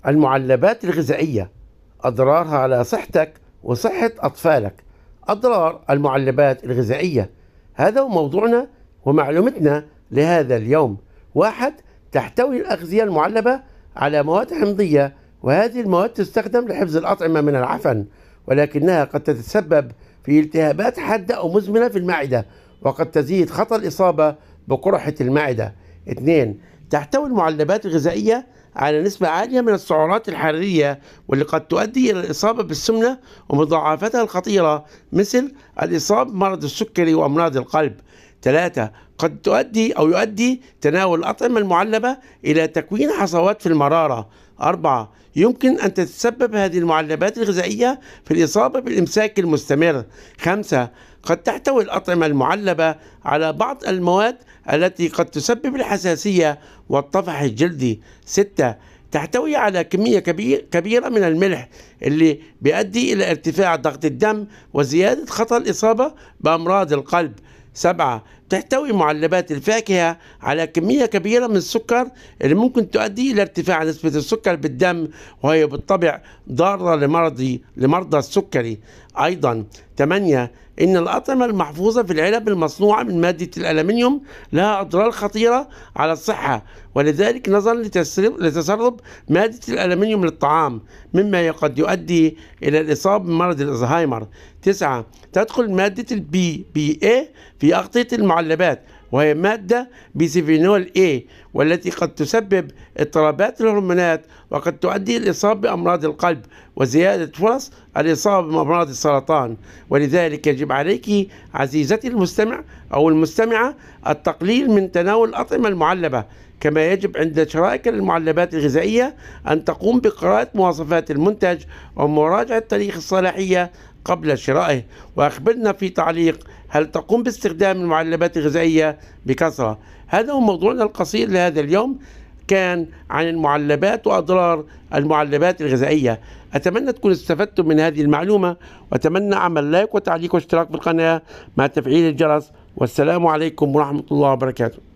المعلبات الغذائية، أضرارها على صحتك وصحة أطفالك. أضرار المعلبات الغذائية، هذا هو موضوعنا ومعلومتنا لهذا اليوم. 1. تحتوي الأغذية المعلبة على مواد حمضية، وهذه المواد تستخدم لحفظ الأطعمة من العفن، ولكنها قد تتسبب في التهابات حادة أو مزمنة في المعدة، وقد تزيد خطر الإصابة بقرحة المعدة. 2. تحتوي المعلبات الغذائية على نسبة عالية من السعرات الحرارية، واللي قد تؤدي إلى الإصابة بالسمنة ومضاعفاتها الخطيرة مثل الإصابة بمرض السكري وأمراض القلب. 3. قد يؤدي تناول الأطعمة المعلبة إلى تكوين حصوات في المرارة. 4. يمكن أن تتسبب هذه المعلبات الغذائية في الإصابة بالإمساك المستمر. 5. قد تحتوي الأطعمة المعلبة على بعض المواد التي قد تسبب الحساسية والطفح الجلدي. 6. تحتوي على كمية كبيرة من الملح، اللي بيؤدي إلى ارتفاع ضغط الدم وزيادة خطر الإصابة بأمراض القلب. 7. تحتوي معلبات الفاكهة على كمية كبيرة من السكر، اللي ممكن تؤدي إلى ارتفاع نسبة السكر بالدم، وهي بالطبع ضارة لمرضى السكري. أيضا 8. إن الأطعمة المحفوظة في العلب المصنوعة من مادة الألمنيوم لها أضرار خطيرة على الصحة، ولذلك نظرا لتسرب مادة الألمنيوم للطعام، مما قد يؤدي إلى الإصابة بمرض الزهايمر. 9. تدخل مادة البي بي اي في أغطية المعلبات، وهي مادة بيسفينول A، والتي قد تسبب اضطرابات الهرمونات، وقد تؤدي إلى الإصابة بأمراض القلب وزيادة فرص الإصابة بأمراض السرطان. ولذلك يجب عليك عزيزتي المستمع أو المستمعة التقليل من تناول الأطعمة المعلبة. كما يجب عند شرائك للمعلبات الغذائية أن تقوم بقراءة مواصفات المنتج ومراجعة تاريخ الصلاحية قبل شرائه. وأخبرنا في تعليق، هل تقوم باستخدام المعلبات الغذائية بكثرة؟ هذا هو موضوعنا القصير لهذا اليوم، كان عن المعلبات وأضرار المعلبات الغذائية. أتمنى تكونوا استفدتم من هذه المعلومة، وأتمنى عمل لايك وتعليق واشتراك في القناة مع تفعيل الجرس. والسلام عليكم ورحمة الله وبركاته.